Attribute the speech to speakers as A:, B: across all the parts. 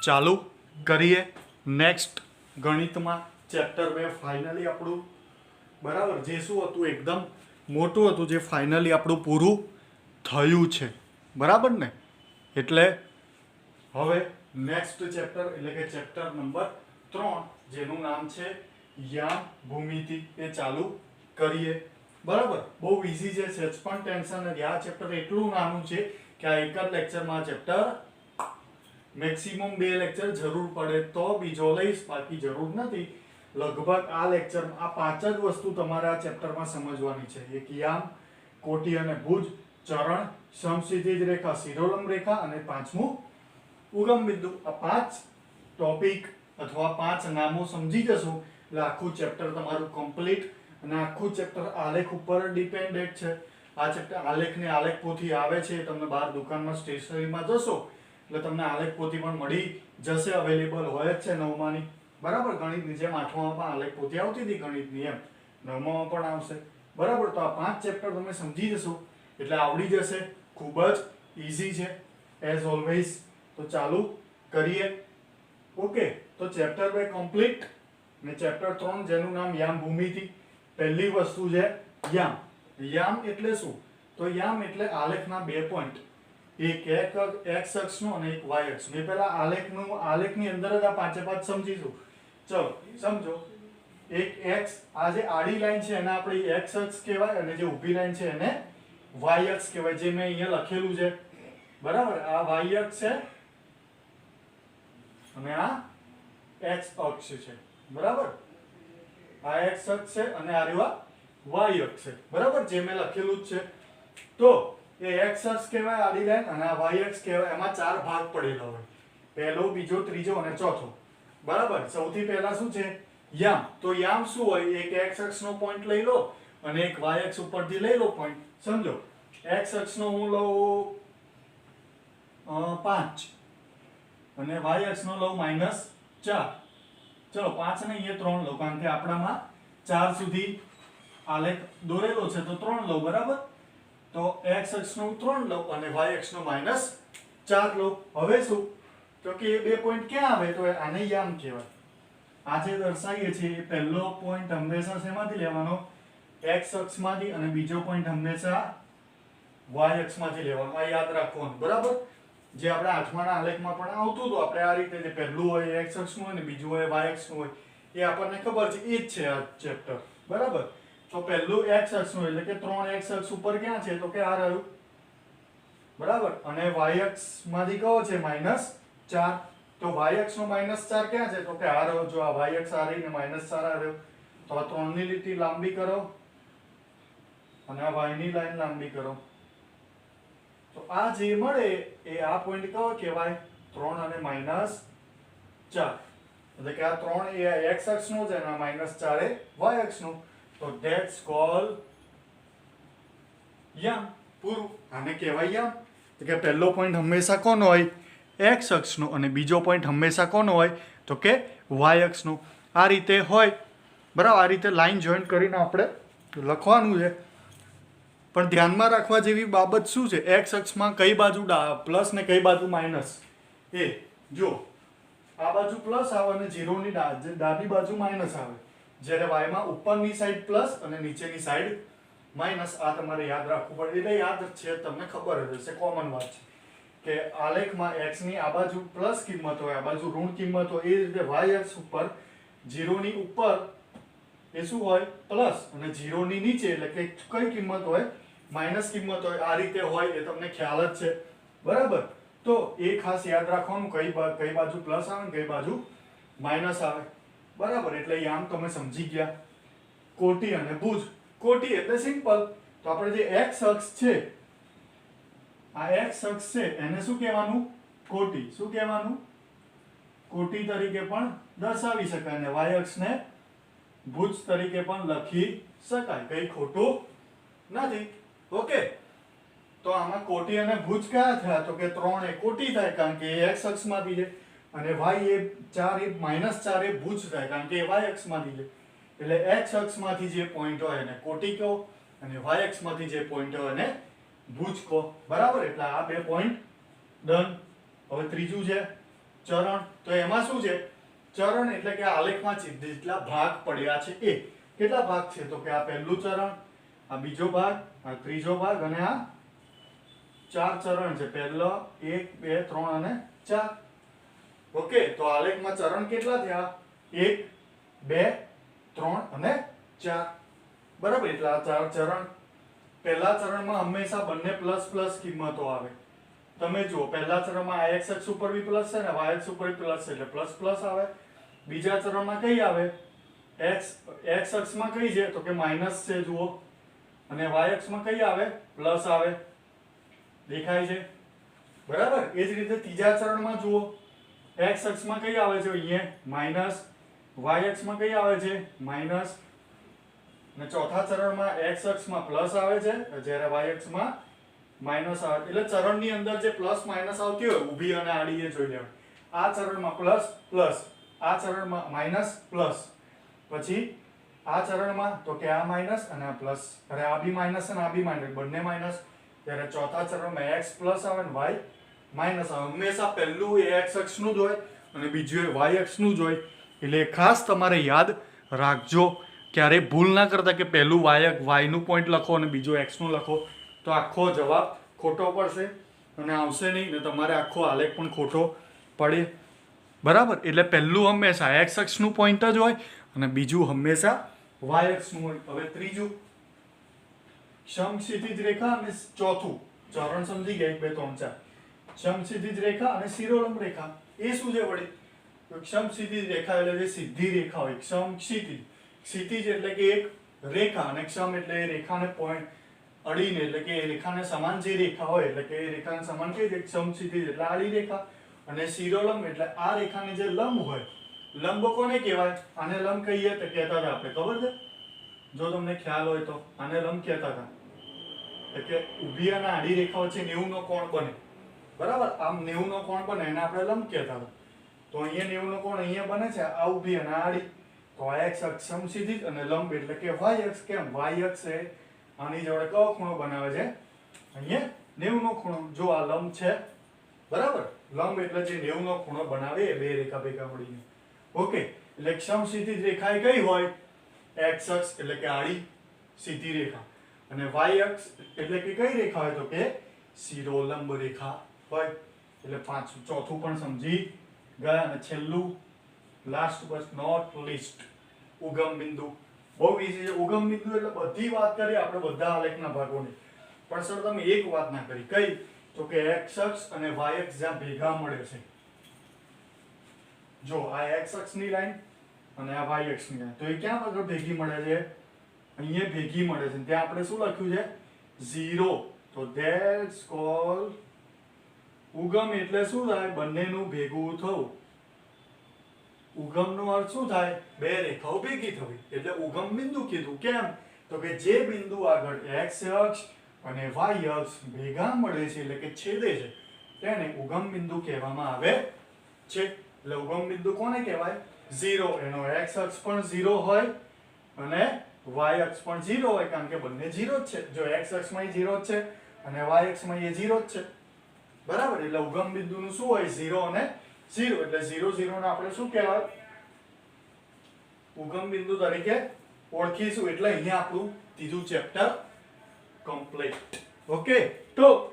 A: ચાલુ કરીએ નેક્સ્ટ ગણિતમાં ચેપ્ટર 2 ફાઇનલી આપણું બરાબર જે શું હતું એકદમ મોટું હતું જે ફાઇનલી આપણું પૂરું થયું છે બરાબર ને એટલે હવે નેક્સ્ટ ચેપ્ટર એટલે કે ચેપ્ટર નંબર 3 જેનું નામ છે યામ ભૂમિતિ એ ચાલુ કરીએ બરાબર બહુ ઈઝી છે સચ પણ ટેન્શન નથી આ ચેપ્ટર એટલું નાનું છે કે આ એક જ લેક્ચરમાં ચેપ્ટર મેક્સિમમ 2 લેક્ચર જરૂર પડે તો બીજો લઈશ બાકી જરૂર નથી લગભગ આ લેક્ચરમાં આ 5 જ વસ્તુ તમારે આ ચેપ્ટરમાં સમજવાની છે એક યામ કોટી અને ભુજ ચરણ સમક્ષિતિજ રેખા શિરોલંબ રેખા અને પાંચમું ઉગમ બિંદુ આ 5 ટોપિક અથવા 5 નામો સમજી જશો એટલે આખું ચેપ્ટર તમારું કમ્પ્લીટ અને આખું ચેપ્ટર આલેખ ઉપર ડિપેન્ડેડ છે આ ચેપ્ટર આલેખ ને આલેખ પોથી આવે છે તમને બહાર દુકાનમાં સ્ટેશનરીમાં જશો એટલે તમને આલેખ પોથી પણ મળી જશે અવેલેબલ હોય જ છે નવમાની બરાબર ગણિતની જેમ આઠમામાં પણ આલેખ પોથી આવતી હતી ગણિતની એમ નવમામાં પણ આવશે બરાબર તો આ 5 ચેપ્ટર તમે સમજી જશો એટલે આવડી જશે ખૂબ જ ઈઝી છે એઝ ઓલવેઝ તો ચાલુ કરીએ ઓકે તો ચેપ્ટર 2 કમ્પ્લીટ ને ચેપ્ટર 3 જેનું નામ યામ ભૂમિતિ પહેલી વસ્તુ છે યામ યામ એટલે શું તો યામ એટલે આલેખના 2 પોઈન્ટ એક x અક્ષનો અને એક y અક્ષ મેં પહેલા આલેખની અંદર જ આ પાંચે પાંચ સમજીશું ચલો સમજો એક x આ જે આડી લાઈન છે એને આપણે x અક્ષ કહેવાય અને જે ઊભી લાઈન છે એને y અક્ષ કહેવાય જે મેં અહીંયા લખેલું છે બરાબર આ y અક્ષ છે અને આ x અક્ષ છે બરાબર આ x અક્ષ છે અને આ રહ્યો y અક્ષ છે બરાબર જે મેં લખેલું જ છે તો એ x અક્ષ કહેવાય આડી લાઈન અને આ y અક્ષ કહેવાય એમાં 4 ભાગ પડેલા હોય પહેલો બીજો ત્રીજો અને ચોથો બરાબર સૌથી પહેલા શું છે યામ તો યામ શું હોય એક x અક્ષનો પોઈન્ટ લઈ લો અને એક y અક્ષ ઉપરથી લઈ લો પોઈન્ટ સમજો x અક્ષનો હું લઉં 5 અને y અક્ષનો લઉં -4 ચલો 5 ને અહીંયા 3 લો કારણ કે આપણામાં 4 સુધી આલેખ દોરેલો છે તો 3 લો બરાબર તો x અક્ષનો 3 લો અને y અક્ષનો -4 લો હવે શું તો કે એ બે પોઈન્ટ ક્યાં આવે તો આને યામ કહેવાય આ જે દર્શાવીએ છીએ એ પહેલો પોઈન્ટ હંમેશા શેમાંથી લેવાનો x અક્ષમાંથી અને બીજો પોઈન્ટ હંમેશા y અક્ષમાંથી લેવાનો આ યાદ રાખવાનું બરાબર જે આપણે આઠમાના આલેખમાં પણ આવતું હતું આપણે આ રીતે જે પહેલું હોય x અક્ષનું હોય ને બીજું હોય y અક્ષનું હોય એ આપણને ખબર છે એ જ છે આ ચેપ્ટર બરાબર તો પહેલું x અક્ષનું એટલે કે 3x અક્ષ ઉપર ક્યાં છે તો કે આ રહ્યું બરાબર અને y અક્ષમાંથી કયો છે -4 તો y અક્ષનો -4 ક્યાં છે તો કે આ રહ્યો જો આ y અક્ષ આ રહી ને -4 આ રહ્યો તો આ 3 ની લીટી લાંબી કરો અને આ y ની લાઈન લાંબી કરો તો આ જે મળે એ આ પોઈન્ટ કયો કહેવાય 3 અને -4 એટલે કે આ 3 એ x અક્ષનો છે અને આ -4 એ y અક્ષનો તો ધેટ્સ કોલ યામ પૂરું આને કહેવાય યામ તો કે પહેલો પોઈન્ટ હંમેશા કોનો હોય x અક્ષનો અને બીજો પોઈન્ટ હંમેશા કોનો હોય તો કે y અક્ષનો આ રીતે હોય બરાબર આ રીતે લાઈન જોઈન્ટ કરીને આપણે લખવાનું છે પણ ધ્યાનમાં રાખવા જેવી બાબત શું છે x અક્ષમાં કઈ બાજુ પ્લસ ને કઈ બાજુ માઈનસ એ જો આ બાજુ પ્લસ આવે અને 0 ની ડાબી બાજુ માઈનસ આવે જ્યારે y માં ઉપરની સાઈડ પ્લસ અને નીચેની સાઈડ માઈનસ આ તમારે યાદ રાખવું પડે એટલે યાદ છે તમને ખબર જ હશે કોમન વાત છે કે આલેખમાં x ની આ બાજુ પ્લસ કિંમત હોય આ બાજુ ઋણ કિંમત હોય એ રીતે y અક્ષ ઉપર 0 ની ઉપર એ શું હોય પ્લસ અને 0 ની નીચે એટલે કે કઈ કિંમત હોય માઈનસ કિંમત હોય આ રીતે હોય એ તમને ખ્યાલ જ છે બરાબર તો એ ખાસ યાદ રાખવાનું કઈ બાજુ પ્લસ આવે ને કઈ બાજુ માઈનસ આવે બરાબર એટલે યામ તમે સમજી ગયા કોટી અને ભુજ કોટી એટલે સિમ્પલ તો આપણે જે x અક્ષ છે આ x અક્ષ છે એને શું કહેવાનું કોટી શું કહેવાનું કોટી તરીકે પણ દર્શાવી શકાય અને y અક્ષને ભુજ તરીકે પણ લખી શકાય કઈ ખોટું નથી ઓકે તો આમાં કોટી અને ભુજ કયા થયા તો કે 3 એ કોટી થાય કારણ કે એ x અક્ષમાંથી છે અને y એ 4 એ -4 એ ભુજ થાય કારણ કે એ y અક્ષમાંથી છે એટલે x અક્ષમાંથી જે પોઈન્ટ હોય એને કોટી કહો અને y અક્ષમાંથી જે પોઈન્ટ હોય એને ભુજ કહો બરાબર એટલે આ બે પોઈન્ટ ડન હવે ત્રીજું છે ચરણ. તો એમાં શું છે, ચરણ એટલે કે આલેખમાં જેટલા ભાગ પડ્યા છે એ. કેટલા ભાગ છે, તો કે આ પહેલું ચરણ, આ બીજો ભાગ, આ ત્રીજો ભાગ અને આ 4 ચરણ છે. પહેલો 1 2 3 અને 4. ઓકે, તો આલેખમાં ચરણ કેટલા થયા, 1 2 3 અને 4. બરાબર, એટલે આ 4 ચરણ. પહેલા ચરણમાં હંમેશા બંને પ્લસ પ્લસ કિંમતો આવે. તમે જુઓ, પહેલા ચરણમાં આ x અક્ષ ઉપર બી પ્લસ છે ને y અક્ષ ઉપર બી પ્લસ છે એટલે પ્લસ પ્લસ આવે. બીજા ચરણમાં કઈ આવે, x અક્ષમાં કઈ છે, તો કે માઈનસ છે જુઓ, અને y અક્ષમાં કઈ આવે, પ્લસ આવે. દેખાય છે? બરાબર. એ જ રીતે ત્રીજા ચરણમાં જુઓ, x અક્ષમાં કઈ આવે છે, અહીંયા માઈનસ, y અક્ષમાં કઈ આવે છે, માઈનસ, અને ચોથા ચરણમાં x અક્ષમાં પ્લસ આવે છે જ્યારે y અક્ષમાં માઈનસ આવે. એટલે ચરણની અંદર જે પ્લસ માઈનસ આવતી હોય ઊભી અને આડી એ જોઈ લેવાનું. આ ચરણમાં પ્લસ પ્લસ, આ ચરણમાં માઈનસ પ્લસ, પછી આ ચરણમાં તો કે આ માઈનસ અને આ પ્લસ, અરે આ બી માઈનસ અને આ બી માઈનસ, બંને માઈનસ. ત્યારે ચોથા ચરણમાં x પ્લસ આવે અને y માઈનસ આવે. હંમેશા પહેલું એ x અક્ષનું જ હોય અને બીજું એ y અક્ષનું જ હોય. એટલે ખાસ તમારે યાદ રાખજો, ક્યારે ભૂલ ના કરતા કે પહેલું y નું પોઈન્ટ લખો અને બીજું x નું લખો, તો આખો જવાબ ખોટો પડશે અને આવશે નહીં, ને તમારે આખો આલેખ પણ ખોટો પડે. બરાબર. એટલે પહેલું હંમેશા x અક્ષનું પોઈન્ટ જ હોય અને બીજું હંમેશા y અક્ષનું હોય. હવે ત્રીજું, સમક્ષિતિજ રેખા અને ચોથું ચરણ સમજી ગયા, 1 2 3 4. સમક્ષિતિજ રેખા અને શિરોલંબ રેખા એ શું છે વળી, તો સમક્ષિતિજ રેખા એટલે જે સીધી રેખા હોય. સમક્ષિતિજ, ક્ષિતિજ એટલે કે એક રેખા અને ક્ષમ એટલે એ રેખાને પોઈન્ટ અડીને, એટલે કે એ રેખાને સમાન જે રેખા હોય, એટલે કે એ રેખાને સમાન કઈ છે, સમક્ષિતિજ એટલે આડી રેખા. અને શિરોલંબ એટલે આ રેખાને જે લંબ હોય. લંબ કોને કહેવાય, આને લંબ કહીએ તો કહેતા હતા આપણે, ખબર છે? જો તમને ખ્યાલ હોય તો આને લંબ કહેતા હતા. એટલે ઊભી અને આડી રેખા વચ્ચે 90 નો કોણ બને. બરાબર, આમ 90 નો કોણ બને એને આપણે લંબ કહેતા હતા. તો અહીંયા 90 નો કોણ અહીંયા બને છે, આ ઊભી અને આડી. તો આ x અક્ષ સમક્ષિતિજ અને લંબ એટલે કે y અક્ષ. કેમ, y અક્ષ એ આની જોડે કયો ખૂણો બનાવે છે, અહીંયા 90 નો ખૂણો. જો આ લંબ છે, બરાબર, લંબ એટલે જે 90 નો ખૂણો બનાવે એ બે રેખા ભેગા મળીને. ઓકે, એટલે સમક્ષિતિજ રેખા એ કઈ હોય, x અક્ષ એટલે કે આડી સીધી રેખા, અને y અક્ષ એટલે કે કઈ રેખા હોય, તો કે શિરોલંબ રેખા હોય. એટલે ચોથું પણ સમજી ગયા. અને છેલ્લું, લાસ્ટ બટ નોટ લીસ્ટ, ઉગમ બિંદુ. બહુ ઈઝી છે. ઉગમ બિંદુ એટલે બધી વાત કરી આપણે બધા આલેખના ભાગોની, પણ સર તમે એક વાત ના કરી. કઈ, તો કે x અક્ષ અને y અક્ષ જ્યાં ભેગા મળે છે. જો આ x અક્ષની લાઈન અને આ y અક્ષની લાઈન, તો એ ક્યાં આગળ ભેગી મળે છે, અહીંયા ભેગી મળે છે. ત્યાં આપણે શું લખ્યું છે, 0. તો ધેટ્સ કોલ ઉગમ. એટલે શું થાય, બંનેનું ભેગું થવું. ઉગમનો અર્થ શું થાય, બે રેખાઓ ભેગી થવી, એટલે ઉગમ બિંદુ કીધું. કેમ, તો કે જે બિંદુ આગળ x અક્ષ અને y અક્ષ ભેગા મળે છે એટલે કે છેદે છે, તેને ઉગમ બિંદુ કહેવામાં આવે છે. એટલે ઉગમ બિંદુ કોને કહેવાય, 0. એનો x અક્ષ પણ 0 હોય અને y અક્ષ પણ 0 હોય, કારણ કે બંને 0 જ છે. જો x અક્ષમાં 0 જ છે અને y અક્ષમાં 0 જ છે. બરાબર. એટલે ઉગમ બિંદુનું શું હોય, 0 અને 0. એટલે 0 0 ને આપણે શું કહેવાય, ઉગમ બિંદુ તરીકે ઓળખીશું. એટલે અહીંયા આપણું ત્રીજું ચેપ્ટર કમ્પ્લીટ. ઓકે, તો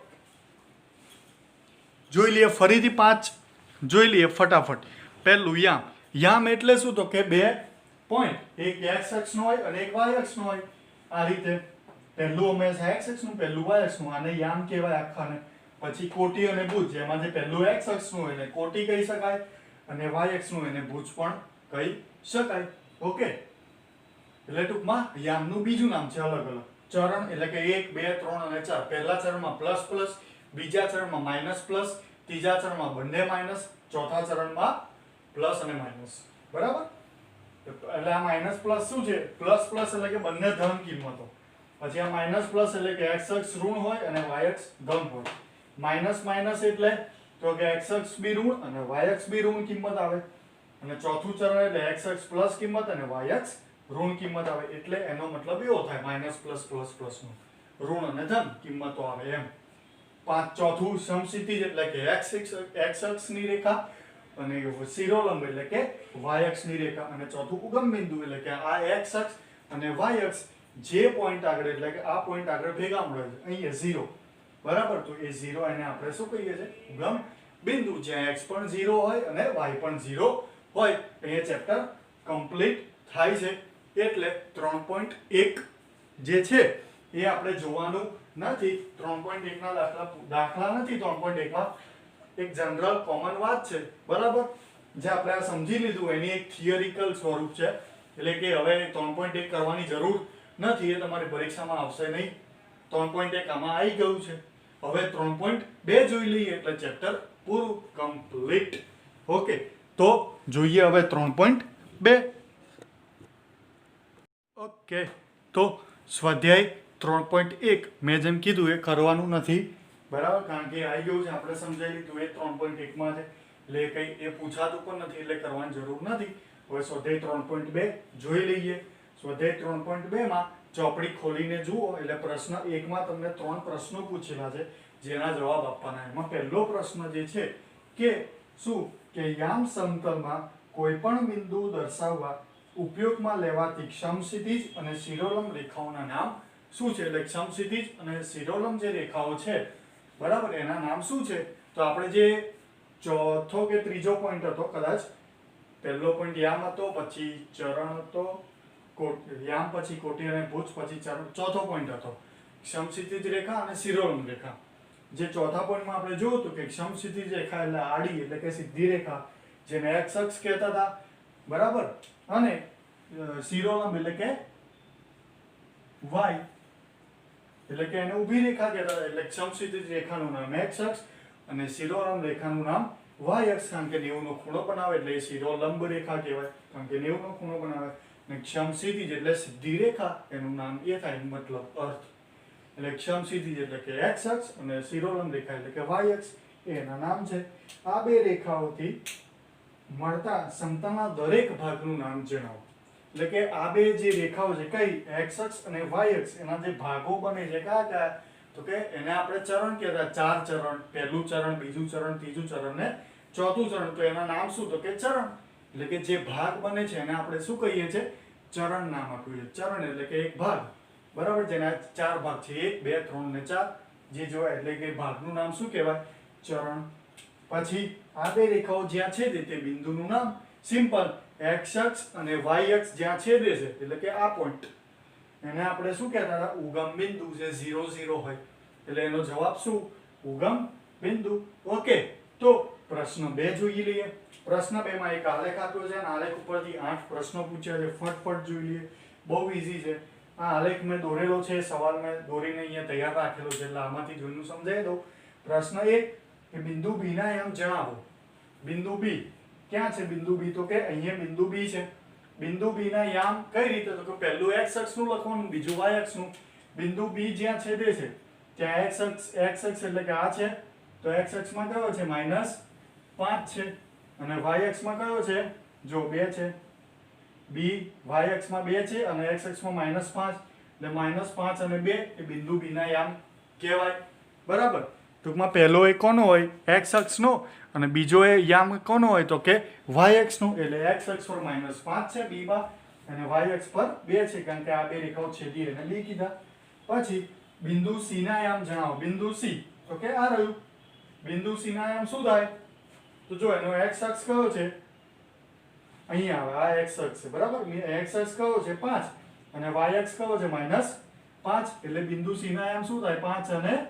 A: જોઈ લઈએ ફરીથી 5 જોઈ લઈએ ફટાફટ. પહેલું યામ. યામ એટલે શું, તો કે બે પોઈન્ટ, એક x અક્ષનો હોય અને એક y અક્ષનો હોય. આ રીતે પહેલું હંમેશા x અક્ષનું, પહેલું y અક્ષનું, આને યામ કહેવાય આખાને. પછી કોટી અને ભુજ, જેમાં જે પહેલું x અક્ષનું હોય એને કોટી કહી શકાય અને y અક્ષનું એને ભુજ પણ કહી શકાય. ઓકે, એટલે ટૂંકમાં યામનું બીજું નામ છે અલગ અલગ. ચરણ એટલે કે 1 2 3 અને 4. પહેલા ચરણમાં પ્લસ પ્લસ, બીજા ચરણમાં માઈનસ પ્લસ, ત્રીજા ચરણમાં બંને માઈનસ, ચોથા ચરણમાં પ્લસ અને માઈનસ. બરાબર. એટલે આ માઈનસ પ્લસ શું છે, પ્લસ પ્લસ એટલે કે બંને ધન કિંમતો. પછી આ માઈનસ પ્લસ એટલે કે x અક્ષ ઋણ હોય અને y અક્ષ ધન હોય. માઈનસ માઈનસ એટલે તો કે x અક્ષ બી ઋણ અને y અક્ષ બી ઋણ કિંમત આવે. અને ચોથું ચરણ એટલે x અક્ષ પ્લસ કિંમત અને y અક્ષ ઋણ કિંમત આવે. એટલે એનો મતલબ એવો થાય, માઈનસ પ્લસ પ્લસ પ્લસ નો ઋણ અને ધન કિંમતો આવે એમ. ચોથું સમક્ષિતિજ એટલે કે x અક્ષની રેખા અને શિરોલંબ એટલે કે y અક્ષની રેખા, અને ચોથું ઉગમ બિંદુ એટલે કે આ x અક્ષ અને y અક્ષ જે પોઈન્ટ આગળ એટલે કે આ પોઈન્ટ આગળ ભેગા મળે છે અહીંયા 0, બરાબર. તો એ 0 એને આપણે શું કહીએ છીએ? ઉગમ બિંદુ, જ્યાં x પણ 0 હોય અને y પણ 0 હોય. અહીંયા ચેપ્ટર કમ્પ્લીટ થાય છે. એટલે 3.1 જે છે એ આપણે જોવાનું નથી. 3.1 ના દાખલા નથી. 3.1 માં એક જનરલ કોમન વાત છે, બરાબર, જે આપણે આ સમજી લીધું એની એક થિયરિકલ સ્વરૂપ છે. એટલે કે હવે 3.1 કરવાની જરૂર નથી, એ તમારી પરીક્ષામાં આવશે નહીં. 3.1 આમાં આવી ગયું છે. હવે 3.2 જોઈ લઈએ એટલે ચેપ્ટર પૂરું, કમ્પ્લીટ. ઓકે, તો જોઈએ હવે 3.2. ઓકે, તો સ્વાધ્યાય 3.1 મેં જેમ કીધું એ કરવાનું નથી, બરાબર, કારણ કે આવી ગયું છે, આપણે સમજાવી લીધું એ 3.1 માં છે. એટલે કંઈ એ પૂછાતું પણ નથી, એટલે કરવાની જરૂર નથી. હવે સ્વાધ્યાય 3.2 જોઈ લઈએ. સ્વાધ્યાય 3.2 માં ચોપડી ખોલીને જુઓ એટલે પ્રશ્ન 1 માં તમને 3 પ્રશ્નો પૂછેલા છે, જેના જવાબ આપવાના. એમાં પહેલો પ્રશ્ન જે છે કે શું કે યામ સમતલમાં કોઈ પણ બિંદુ દર્શાવવા ઉપયોગમાં લેવાતી સમક્ષિતિજ અને શિરોલંબ રેખાઓના નામ શું છે? એટલે સમક્ષિતિજ અને શિરોલંબ જે રેખાઓ છે, બરાબર, એના નામ શું છે? તો આપણે જે ચોથો કે ત્રીજો પોઈન્ટ હતો, કદાચ પહેલો પોઈન્ટ યામ હતો, પછી ચરણ હતો, યામ પછી કોટી અને ભુજ, પછી ચરણ, ચોથો પોઈન્ટ હતો સમક્ષિતિજ રેખા અને શિરોલંબ રેખા. જે ચોથા પોઈન્ટમાં આપણે જોયું હતું કે સમક્ષિતિજ રેખા એટલે આડી એટલે કે સીધી રેખા, જેને x અક્ષ કહેતા હતા, બરાબર, અને શિરોલંબ એટલે કે y એટલે કે એને ઊભી રેખા કહેતા હતા. એટલે સમક્ષિતિજ રેખાનું નામ x અક્ષ અને શિરોલંબ રેખાનું નામ y અક્ષ, કારણ કે 90 નો ખૂણો બનાવે એટલે એ શિરોલંબ રેખા કહેવાય, કારણ કે 90 નો ખૂણો બનાવે. અને સમક્ષિતિજ એટલે સીધી રેખા, એનું નામ એ થાય, મતલબ અર્થ. એટલે સમક્ષિતિજ એટલે કે x અક્ષ અને શિરોલંબ રેખા એટલે કે y અક્ષ, એના નામ છે. આ બે રેખાઓથી મળતા સમતલના દરેક ભાગનું નામ જણાવો. એટલે કે આ બે જે રેખાઓ છે, કઈ x અક્ષ અને y અક્ષ, એના જે ભાગો બને છે કયા કયા? તો કે એને આપણે ચરણ કહેતા, 4 ચરણ, પહેલું ચરણ, બીજું ચરણ, ત્રીજું ચરણ ને ચોથું ચરણ. તો એના નામ શું? તો કે ચરણ. એટલે કે જે ભાગ બને છે એને આપણે શું કહીએ છીએ? ચરણ નામ આપ્યું છે. ચરણ એટલે કે એક ભાગ, બરાબર, જેના 4 ભાગ છે, 1, 2, 3 ને 4 જે જોવાય, એટલે કે ભાગનું નામ શું કહેવાય? ચરણ. પછી આ બે રેખાઓ જ્યાં છેદે તે બિંદુનું નામ સિમ્પલ, x અક્ષ અને y અક્ષ જ્યાં છેદે છે એટલે કે આ પોઈન્ટ, એને આપણે શું કહેતા હતા? ઉગમ બિંદુ. જે 0 0 હોય એટલે એનો જવાબ શું? ઉગમ બિંદુ. ઓકે, તો પ્રશ્ન 2 જોઈ લઈએ. પ્રશ્ન 2 માં એક આલેખ આપ્યો છે અને આલેખ ઉપરથી 8 પ્રશ્નો પૂછ્યા છે. ફટફટ જોઈ લઈએ, બહુ ઈઝી છે. આ આલેખ મેં દોરેલો છે, સવાલ મેં દોરીને અહીંયા તૈયાર રાખેલો છે, એટલે આમાંથી જોઈને સમજાવી દઉં. પ્રશ્ન 1 કે બિંદુ B ના યામ જણાવો. બિંદુ B ક્યાં છે? બિંદુ B તો કે અહીંયા બિંદુ B છે. બિંદુ B ના યામ કઈ રીતે? તો કે પહેલું x અક્ષનું લખવાનું, બીજું y અક્ષનું. બિંદુ B જ્યાં છેદે છે ત્યાં x અક્ષ એટલે કે આ છે, તો x અક્ષમાં કયો છે? -5 છે. અને y અક્ષમાં કયો છે? જો 2 છે. B y અક્ષમાં 2 છે અને x અક્ષમાં -5, એટલે -5 અને 2 એ બિંદુ B ના યામ કહેવાય, બરાબર. ટૂંકમાં પહેલો એ કોનો હોય? x અક્ષનો, અને બીજો એ યામ કોનો હોય? તો કે y અક્ષનો. એટલે x અક્ષ પર -5 છે B માં, અને y અક્ષ પર 2 છે, કારણ કે આ બે રેખાઓ છેદી એને B કીધા. પછી બિંદુ C ના યામ જણાવો. બિંદુ C તો કે આ રહ્યું. બિંદુ C ના યામ શું થાય? તો જો એનો x અક્ષ કયો છે? અહીંયા આવે, આ x અક્ષ છે, બરાબર. x અક્ષ કયો છે? 5, અને y અક્ષ કયો છે? -5. એટલે બિંદુ C ના યામ શું થાય? 5 અને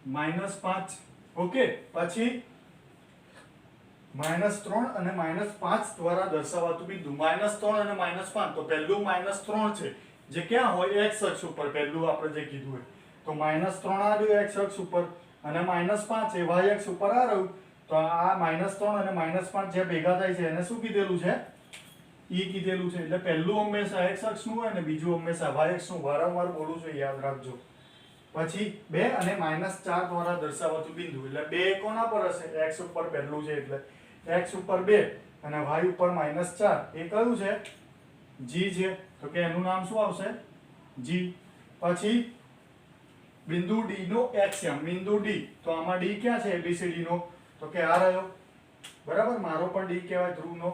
A: -5. ઓકે, પછી -3 અને -5 દ્વારા દર્શાવાતું બિંદુ. -3 અને -5, તો પહેલું -3 છે, જે ક્યાં હોય? x અક્ષ ઉપર. પહેલું આપણે જે કીધું હોય, તો -3 આ રહ્યું x અક્ષ ઉપર, અને -5 એ y અક્ષ ઉપર આ રહ્યું. તો આ -3 અને -5 જે ભેગા થાય છે એને શું કીધેલું છે? E કીધેલું છે. એટલે પહેલું હંમેશા x અક્ષનું હોય અને બીજું હંમેશા y અક્ષનું. વારંવાર બોલું છું, યાદ રાખજો. પછી 2 અને -4 દ્વારા દર્શાવાતું બિંદુ. એટલે 2 કોના પર હશે? x ઉપર પહેલું છે એટલે x ઉપર 2 અને y ઉપર -4. એ કયું છે? G છે. તો કે એનું નામ શું આવશે? G. પછી બિંદુ D નો x યામ. બિંદુ D, તો આમાં D ક્યાં છે ABCD નો? તો કે આ રહ્યો. બરાબર, મારો પણ ડી કહેવાય, ધ્રુવનો,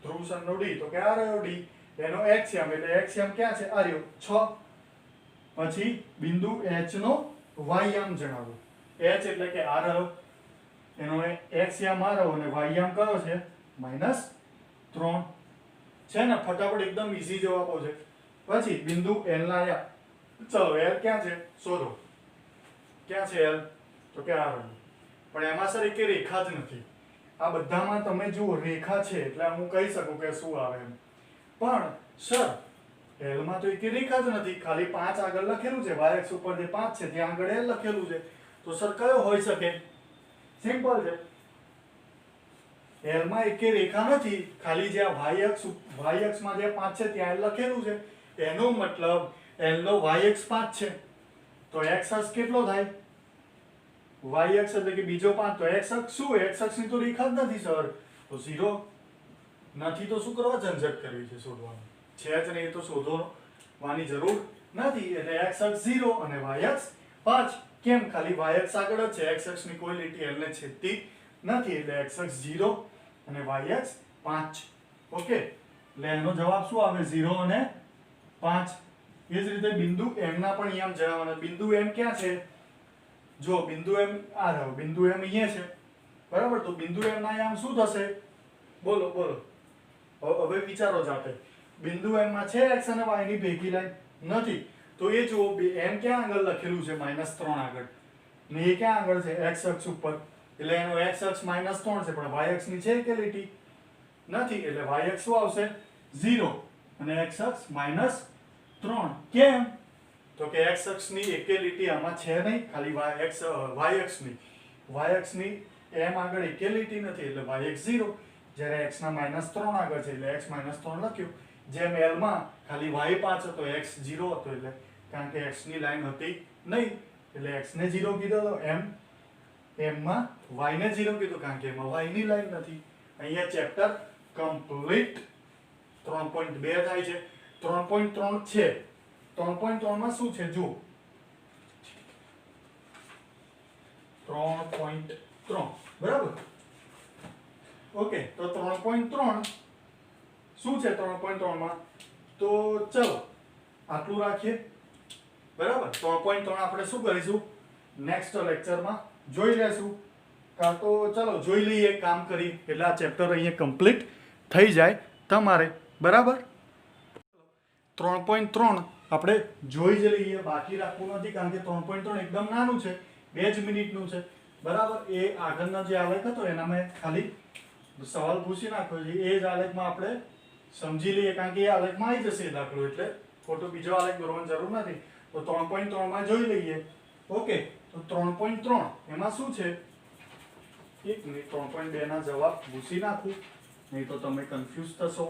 A: ધ્રુવ સરનો ડી, તો કે આ રહ્યો ડી, એનો એક્સયામ, એટલે એક્સયામ ક્યાં છે? આ રહ્યો 6. પછી બિંદુ H નો વાયયામ જણાવો. H એટલે કે આ રહ્યો, એનો એક્સયામ આ રહ્યો અને વાયયામ કયો છે? -3 છે ને. ફટાફટ એકદમ ઈઝી જવાબો છે. પછી બિંદુ L ના આયા, ચલો L ક્યાં છે શોધો. ક્યાં છે L? તો કે આ રહ્યું. પણ એમાં સર એકે રેખા જ નથી. આ બધામાં તમે જુઓ રેખા છે એટલે હું કહી શકું કે શું આવે એમ. પણ સર L માં તો એકે રેખા જ નથી, ખાલી 5 આગળ લખેલું છે, y અક્ષ ઉપર જે 5 છે ત્યાં આગળ L લખેલું છે. તો સર કયો હોઈ શકે? સિમ્પલ છે. L માં એકે રેખા નથી, ખાલી જે y અક્ષમાં જે 5 છે ત્યાં L લખેલું છે. એનો મતલબ L નો y અક્ષ 5 છે. તો x અક્ષ કેટલો થાય? y અક્ષ એટલે કે બીજો 5. તો x અક્ષ શું? x અક્ષની તો રેખા જ નથી સર. તો 0 નથી, તો શું કરવા ઝંઝટ કરવી છે શોધવાનું? છે જ નહીં તો શોધવાની જરૂર નથી. એટલે x અક્ષ 0 અને y અક્ષ 5. કેમ? ખાલી y અક્ષ આગળ જ છે, x અક્ષની કોઈ લીટી L ને છેદતી નથી. એટલે x અક્ષ 0 અને y અક્ષ 5. ઓકે, એટલે એનો જવાબ શું આવે? 0 અને 5. એ જ રીતે બિંદુ M ના પણ યામ જણાવવાના. બિંદુ M ક્યાં છે? જો બિંદુ M આ રહ્યો, બિંદુ M અહીંયા છે, બરાબર. તો બિંદુ M ના યામ શું થશે? બોલો બોલો, હવે વિચારો જાતે. બિંદુ M માં છે x અને y ની ભેગી લાઈન? નથી. તો એ જુઓ M ક્યાં આગળ લખેલું છે? -3 આગળ. ને એ ક્યાં આગળ છે? x અક્ષ ઉપર. એટલે એનો x અક્ષ -3 છે, પણ y અક્ષની છે કે લીટી? નથી. એટલે y અક્ષ શું આવશે? 0 અને x અક્ષ -3. કેમ? તો કે x અક્ષની એકે લીટી આમાં છે નહીં, ખાલી y અક્ષની. y અક્ષની m આગળ એકે લીટી નથી, એટલે y અક્ષ 0. જ્યારે x ના -3 આગળ છે એટલે x -3 લખ્યું. જેમ L માં ખાલી y 5 હતો, x 0 હતો, એટલે કારણ કે x ની લાઈન હતી નહીં એટલે x ને 0 કીધો. તો m માં y ને 0 કીધું કારણ કે એમાં y ની લાઈન નથી. અહીંયા ચેપ્ટર કમ્પ્લીટ. 3.2 થાય છે. 3.3 છે. 3.3 માં શું છે જુઓ. 3.3 બરાબર. ઓકે, તો 3.3 શું છે? 3.3 માં તો ચલો આટલું રાખીએ, બરાબર. 3.3 આપણે શું કરીશું? નેક્સ્ટ લેક્ચરમાં જોઈ લેશું. કાં તો ચલો જોઈ લઈએ કામ કરી, એટલે આ ચેપ્ટર અહીંયા કમ્પ્લીટ થઈ જાય તમારે, બરાબર. 3.3 આપણે જોઈ જ લઈએ, બાકી રાખવું નથી, કારણ કે 3.3 એકદમ નાનું છે, 2 જ મિનિટનું છે, બરાબર. એ આગળનો જે આલેખ હતો એના મેં ખાલી સવાલ પૂછી નાખ્યો છે, એ જ આલેખમાં આપણે સમજી લઈએ, કારણ કે એ આલેખમાં આવી જશે એ દાખલો, એટલે ખોટો બીજો આલેખ દોરવાની જરૂર નથી. તો 3.3 માં જોઈ લઈએ. ઓકે, તો 3.3 એમાં શું છે? એક મિનિટ, 3.2 ના જવાબ પૂછી નાખું, નહીં તો તમે કન્ફ્યુઝ થશો.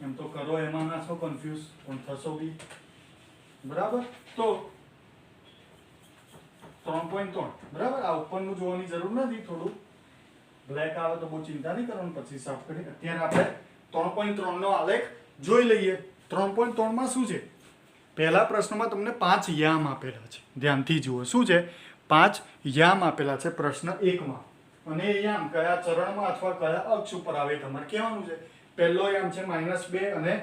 A: એમ તો કરો એમાં ના છો કન્ફ્યુઝ, પણ થશો બી, બરાબર. તો 3.3 બરાબર. આ ઉપરનું જોવાની જરૂર નથી, થોડું બ્લેક આવે તો બહુ ચિંતા નહીં કરવાની, પછી સાફ કરી. અત્યારે આપણે 3.3 નો આલેખ જોઈ લઈએ. 3.3 માં શું છે? પહેલા પ્રશ્નમાં તમને 5 યામ આપેલા છે, ધ્યાનથી જુઓ. શું છે? 5 યામ આપેલા છે પ્રશ્ન 1 માં. અને એ યામ કયા ચરણમાં અથવા કયા અક્ષ ઉપર આવે તમારે કહેવાનું છે. પહેલો યામ છે -2 અને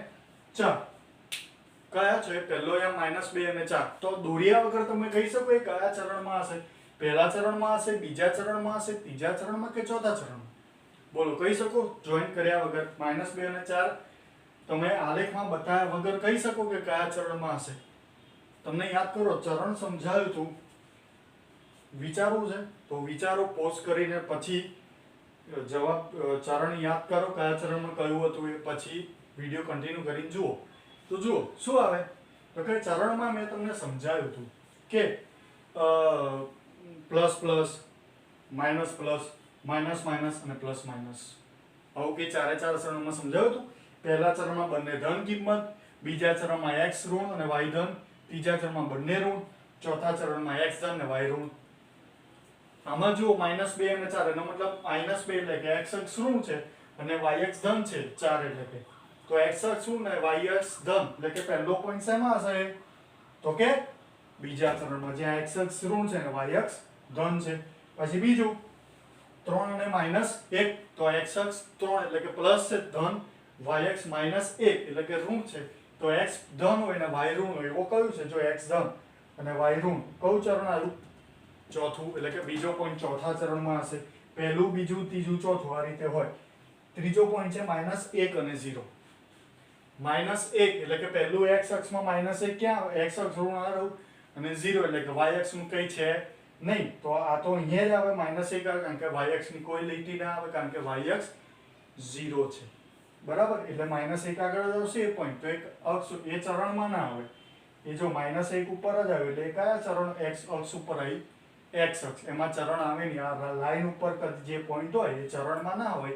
A: 4. કયા છે? પહેલો યામ -2 અને 4. તો દોર્યા વગર તમે કહી શકો એ કયા ચરણમાં હશે? પહેલા ચરણમાં હશે, બીજા ચરણમાં હશે, ત્રીજા ચરણમાં કે ચોથા ચરણમાં? બોલો, કહી શકો જોઈન કર્યા વગર? -2 અને 4 તમે આલેખમાં બતાવ્યા વગર કહી શકો કે કયા ચરણમાં હશે? તમને યાદ કરો, ચરણ સમજાયું હતું, વિચારવું છે તો વિચારો, પોઝ કરીને પછી જવાબ ચરણ યાદ કરો, કયા ચરણમાં કયું હતું એ, પછી વિડીયો કન્ટિન્યુ કરીને જુઓ. તો જુઓ શું આવે. તો કે ચરણમાં મેં તમને સમજાવ્યું હતું કે plus plus, minus plus, minus minus અને પ્લસ માઇનસ, આવું કે 4 ચરણમાં સમજાવ્યું હતું. પહેલા ચરણમાં બંને ધન કિંમત, બીજા ચરણમાં x ઋણ અને y ધન, ત્રીજા ચરણમાં બંને ઋણ, ચોથા ચરણમાં x ધન અને y ઋણ. આમાં જુઓ -2 અને 4, એનો મતલબ -2 એટલે કે x અક્ષ ઋણ છે અને y અક્ષ ધન છે, 4 એટલે કે. તો x અક્ષ ઋણ અને y અક્ષ ધન, એટલે કે પહેલો પોઈન્ટ શેમાં હશે? તો કે બીજા ચરણમાં, જ્યાં x અક્ષ ઋણ છે અને y અક્ષ ધન છે. પછી બીજું 3 અને -1 તો x અક્ષ 3 એટલે કે પ્લસ છે ધન, y અક્ષ -1 એટલે કે ઋણ છે. તો x ધન હોય ને y ઋણ હોય એવો કયું છે? જો x ધન અને y ઋણ, કયું ચરણ આવ્યું? ચોથું, એટલે કે બીજો પોઈન્ટ ચોથા ચરણમાં હશે. પહેલું, બીજું, ત્રીજું, ચોથું આ રીતે હોય. ત્રીજો પોઈન્ટ છે -1 અને 0. -1 એટલે કે પહેલું x અક્ષમાં -1 ક્યાં આવે? x અક્ષ ઋણ આ રહ્યું અને 0 એટલે કે y અક્ષનું કંઈ છે નહીં. તો આ તો અહીંયા જ આવે -1 આવે કારણ કે y અક્ષની કોઈ લીટી ના આવે કારણ કે y અક્ષ 0 છે. બરાબર? એટલે -1 આગળ આવશે એ પોઈન્ટ. તો એક અક્ષ એ ચરણમાં ના આવે. એ જો -1 ઉપર જ આવે એટલે કયા ચરણ x અક્ષ ઉપર આવી? x અક્ષ. એમાં ચરણ આવે નહીં. આ લાઈન ઉપર જે પોઈન્ટ હોય એ ચરણમાં ના હોય,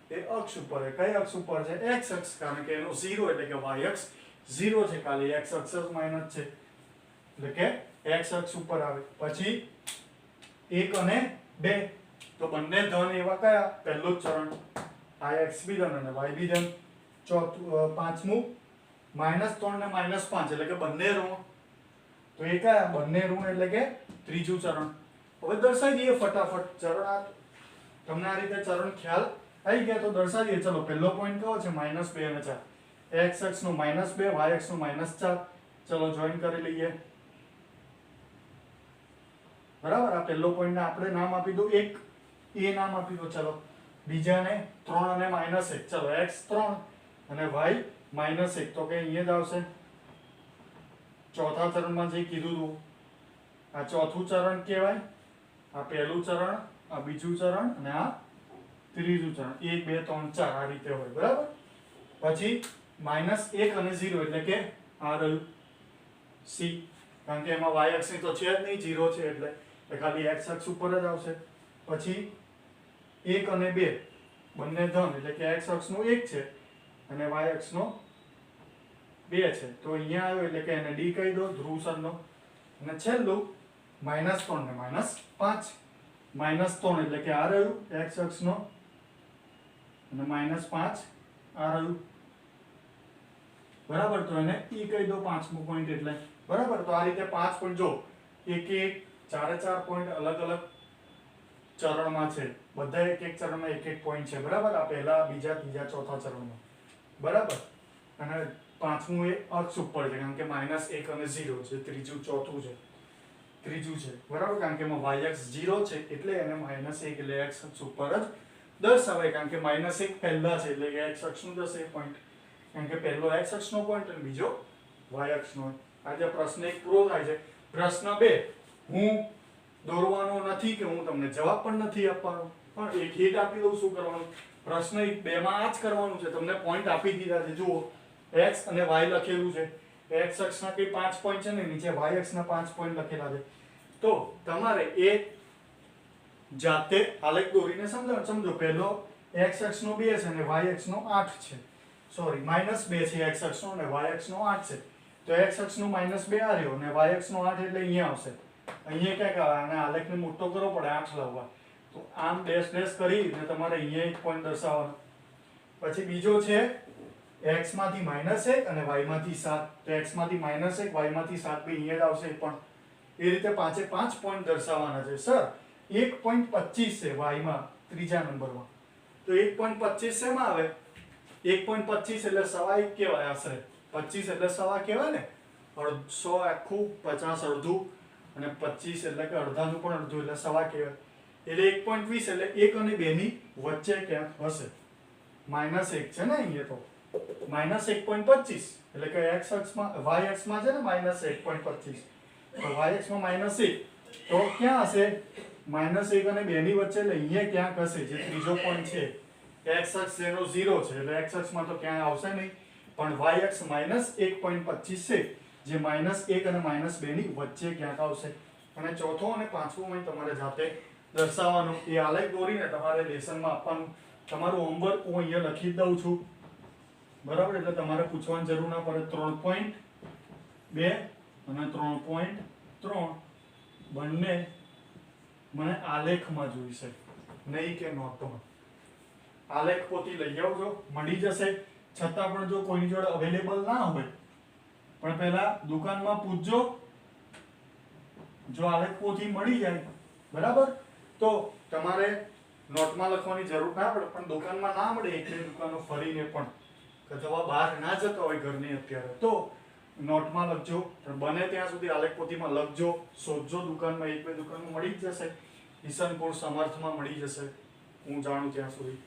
A: એ અક્ષ ઉપર હોય. કઈ અક્ષ ઉપર છે? x અક્ષ. કારણ કે એનો 0 એટલે કે y અક્ષ 0 છે. ખાલી x અક્ષ જ માઇનસ છે એટલે કે x અક્ષ ઉપર આવે. પછી 1 અને 2 તો બંને ધન એવા કયા? પહેલું જ ચરણ આ x બી ધન અને y બી ધન. ચોથું, પાંચમું -3 ને -5 એટલે કે બંને ઋણ. તો એ કયા? બંને ઋણ એટલે કે ત્રીજું ચરણ. હવે દર્શાવી દઈએ ફટાફટ ચરણ. આ તમને આ રીતે ચરણ ખ્યાલ આવી ગયા તો દર્શાવી દઈએ. ચલો પહેલો પોઈન્ટ કયો છે? -2 અને 4. x અક્ષ નું -2, y અક્ષ નું -4. ચલો જોઈન કરી લઈએ. બરાબર? આ પહેલો પોઈન્ટ ને આપણે નામ આપી દો 1, એ નામ આપી દો. ચલો બીજાને 3 અને -1. ચલો x 3 અને y -1 તો કે અહીંયા જ આવશે. ચોથા ચરણમાં જે કીધું હતું આ ચોથું ચરણ કહેવાય. આ પહેલું ચરણ, આ બીજું ચરણ અને આ ત્રીજું ચરણ. 1 2 3 4 આ રીતે હોય. બરાબર? પછી -1 અને 0 એટલે કે આ રહ્યું c. કારણ કે એમાં y અક્ષની તો છે જ નહીં, 0 છે એટલે ખાલી x અક્ષ ઉપર જ આવશે. પછી 1 અને 2 બંને ધન એટલે કે x અક્ષનું 1 છે અને y અક્ષનો 2 છે. તો અહીંયા આવ્યો એટલે કે એને d કહી દો, ધ્રુવ સરનો. અને છેલ્લું -3 ને -5. -3 એટલે કે આ રહ્યું x અક્ષનો અને -5 આ રહ્યું. બરાબર? તો એને e કહી દો, પાંચમો પોઈન્ટ એટલે. બરાબર? તો આ રીતે 5 પોઈન્ટ જો એક ચારે 4 પોઈન્ટ અલગ અલગ ચરણમાં છે. બધા એક ચરણમાં એક પોઈન્ટ છે. બરાબર? આ પહેલા, બીજા, ત્રીજા, ચોથા ચરણમાં. બરાબર? અને પાંચમું એ અક્ષ ઉપર છે કારણ કે -1 અને 0 છે. ત્રીજું, ચોથું છે, ત્રીજું છે. બરાબર? કારણ કે એમાં y અક્ષ 0 છે એટલે એને -1 એટલે x અક્ષ ઉપર જ દર્શાવાય. કારણ કે -1 પહેલા છે એટલે કે x અક્ષનું થશે પોઈન્ટ. કારણ કે પહેલો x અક્ષનો પોઈન્ટ અને બીજો y અક્ષનો. આજે પ્રશ્ન 1 પૂરો થાય છે. પ્રશ્ન 2 હું દોરવાનો નથી કે હું તમને જવાબ પણ નથી આપવાનો, પણ એક હિન્ટ આપી દઉં શું કરવાનું. પ્રશ્ન 2 માં આ જ કરવાનું છે. તમને પોઈન્ટ આપી દીધા છે. જુઓ x અને y લખેલું છે. x અક્ષના કઈ 5 પોઈન્ટ છે ને નીચે y અક્ષના 5 પોઈન્ટ લખેલા છે. તો તમારે એ જાતે આલેખ દોરીને સમજો. પહેલો x અક્ષનો 2 છે અને y અક્ષનો 8 છે. સોરી -2 છે x અક્ષનો અને y અક્ષનો 8 છે. તો x અક્ષનો -2 આ રહ્યો અને y અક્ષનો 8 એટલે અહીંયા આવશે. અહીંયા ક્યાંક આને આલેખને મોટો કરવો પડે 8 લાવવા. તો આમ ડેશ કરીને તમારે અહીંયા એક પોઈન્ટ દર્શાવવાનો. પછી બીજો છે x માંથી -1 અને y માંથી 7. તો x માંથી -1, y માંથી 7 બી અહીંયા જ આવશે. પણ એ રીતે 5 એ 5 પોઈન્ટ દર્શાવવાના છે. સર 1.25 છે y માં, ત્રીજા નંબરમાં. તો 1.25 શેમાં આવે? 1.25 એટલે સવા 1 કહેવાય આશરે. 25 એટલે સવા કહેવાય ને. 100 આખું, 50 અડધું અને 25 એટલે કે અડધાનું પણ અડધું એટલે સવા કહેવાય. એટલે 1.20 એટલે 1 અને 2 ની વચ્ચે ક્યાંક હશે. -1 છે ને અહીંયા તો. -1.25 એટલે કે x અક્ષમાં, y અક્ષમાં છે ને -1.25. તો y અક્ષમાં -1 તો ક્યાં હશે? -1 અને 2 ની વચ્ચે એટલે અહીંયા ક્યાંક હશે. જે ત્રીજો પોઈન્ટ છે x અક્ષ જેનો 0 છે એટલે x અક્ષમાં તો ક્યાંય આવશે નહીં. પણ y અક્ષ -1.25 છે જે -1 અને -2 ની વચ્ચે ક્યાંક આવશે. અને ચોથો અને પાંચમો પોઈન્ટ તમારે જાતે દર્શાવવાનો. એ આલેખ દોરીને તમારે લેસનમાં આપવાનું. તમારું હોમવર્ક હું અહીંયા લખી જ દઉં છું. બરાબર? એટલે તમારે પૂછવાની જરૂર ના પડે. 3.2 અને 3.3 બંને મને આલેખમાં જોઈશે, નહીં કે નોટમાં. આલેખ પોથી લઈ આવજો, મળી જશે. છતાં પણ જો કોઈની જોડે અવેલેબલ ના હોય પણ પહેલા દુકાનમાં પૂછજો. જો આલેખ પોથી મળી જાય બરાબર તો તમારે નોટમાં લખવાની જરૂર ના પડે, પણ દુકાનમાં ના મળે એક બે દુકાનો ફરીને પણ, અથવા બહાર ના જતા હોય ઘરની અત્યારે, તો નોટમાં લખજો. બને ત્યાં સુધી આલેખપોથીમાં લખજો, શોધજો દુકાનમાં, એક બે દુકાનમાં મળી જ જશે. ઈસનપુર સમર્થમાં મળી જશે હું જાણું ત્યાં સુધી,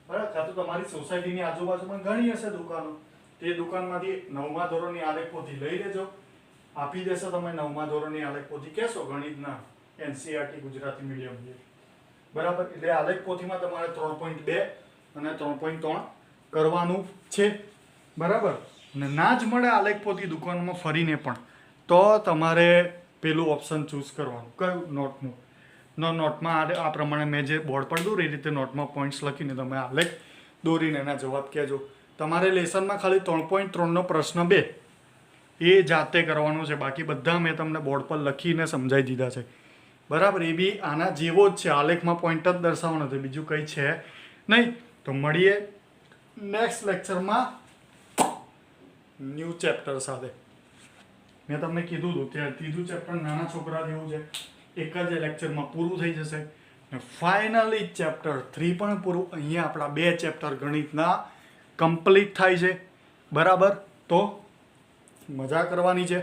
A: બરાબર. કાં તો તમારી સોસાયટીની આજુબાજુમાં ઘણી હશે દુકાનો, તે દુકાનમાંથી 9મા ધોરણની આલેખપોથી લઈ લેજો. આપી દેશે તમે 9મા ધોરણની આલેખપોથી, કહેશો ગણિતના NCERT ગુજરાતી મીડિયમ છે, બરાબર. એટલે આલેખપોથીમાં તમારે 3.2 અને 3.3 કરવાનું છે, બરાબર. અને ના જ મળે આલેખપોથી દુકાનમાં ફરીને પણ, તો તમારે પેલું ઓપ્શન ચૂઝ કરવાનું, કયું? નોટનું. નોટમાં આ પ્રમાણે મેં જે બોર્ડ પર દોરી એ રીતે નોટમાં પોઈન્ટ્સ લખીને તમે આલેખ દોરીને એના જવાબ કહેજો. તમારે લેસનમાં ખાલી 3.3નો પ્રશ્ન 2 એ જાતે કરવાનો છે, બાકી બધા મેં તમને બોર્ડ પર લખીને સમજાવી દીધા છે, બરાબર. એ બી આના જેવો જ છે, આલેખમાં પોઈન્ટ જ દર્શાવવાનો છે, બીજું કંઈ છે નહીં. તો મળીએ નેક્સ્ટ લેક્ચરમાં ન્યૂ ચેપ્ટર સાથે. મેં તમને કીધું હતું કે ત્રીજું ચેપ્ટર નાના છોકરા જેવું છે, એક જ લેક્ચરમાં પૂરું થઈ જશે. ફાઇનલી ચેપ્ટર 3 પણ પૂરું. અહીંયા આપણા 2 ચેપ્ટર ગણિતના કમ્પ્લીટ થાય છે, બરાબર. તો મજા કરવાની છે,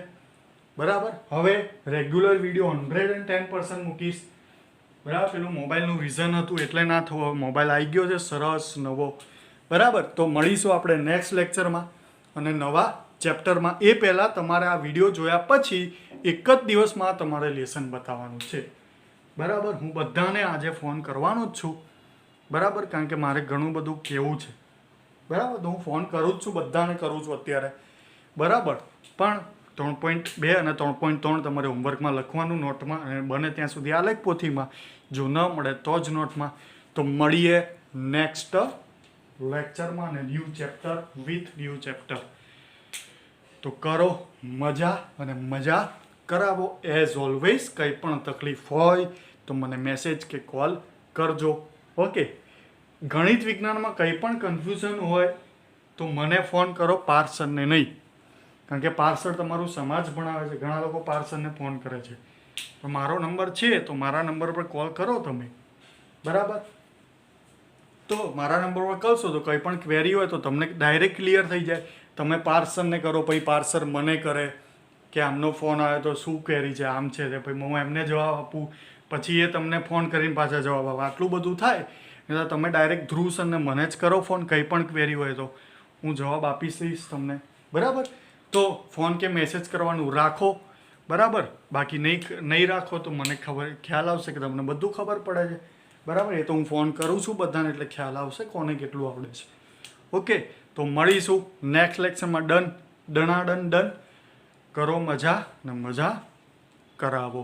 A: બરાબર. હવે રેગ્યુલર વિડીયો 110% મૂકીશ, બરાબર. પેલું મોબાઈલનું રીઝન હતું એટલે ના થયું, મોબાઈલ આવી ગયો છે સરસ નવો, બરાબર. તો મળીશું આપણે નેક્સ્ટ લેક્ચરમાં અને નવા ચેપ્ટરમાં. એ પહેલાં તમારે આ વિડીયો જોયા પછી એક જ દિવસમાં તમારે લેસન બતાવવાનું છે, બરાબર. હું બધાને આજે ફોન કરવાનો જ છું, બરાબર, કારણ કે મારે ઘણું બધું કહેવું છે, બરાબર. તો હું ફોન કરું જ છું, બધાને કરું છું અત્યારે, બરાબર. પણ 3.2 અને 3.3 તમારે હોમવર્કમાં લખવાનું નોટમાં, અને બને ત્યાં સુધી આલેખપોથીમાં, જો ન મળે તો જ નોટમાં. તો મળીએ નેક્સ્ટ લેક્ચરમાં અને new chapter with new chapter. તો કરો મજા અને મજા કરાવો. એઝ ઓલવેઝ કંઈ પણ તકલીફ હોય તો મને મેસેજ કે કોલ કરજો, ઓકે. ગણિત વિજ્ઞાનમાં કંઈ પણ કન્ફ્યુઝન હોય તો મને ફોન કરો, પાર્સરને નહીં, કારણ કે પાર્સર તમારું સમાજ ભણાવે છે. ઘણા લોકો પાર્સરને ફોન કરે છે, તો મારો નંબર છે, તો મારા નંબર પર કોલ કરો તમે, બરાબર. તો મારા નંબર પર કરશો તો કંઈ પણ ક્વેરી હોય તો તમને ડાયરેક્ટ ક્લિયર થઈ જાય. તમે પાર્સરને કરો, પછી પાર્સર મને કરે કે આમનો ફોન આવ્યો તો શું ક્વેરી છે, આમ છે તે, પછી હું એમને જવાબ આપું, પછી એ તમને ફોન કરીને પાછા જવાબ આપે, આટલું બધું થાય. એટલે તમે ડાયરેક્ટ ધ્રુવ સરને મને જ કરો ફોન, કંઈ પણ ક્વેરી હોય તો હું જવાબ આપી દઈશ તમને, બરાબર. તો ફોન કે મેસેજ કરવાનું રાખો, બરાબર. બાકી નહીં રાખો તો મને ખ્યાલ આવશે કે તમને બધું ખબર પડે છે, બરાબર. એ તો હું ફોન કરું છું બધાને એટલે ખ્યાલ આવશે કોને કેટલું આવડે છે, ઓકે. તો મળીશું નેક્સ્ટ લેક્ચરમાં. ડન, ડનાડન ડન. કરો મજા ને મજા કરાવો.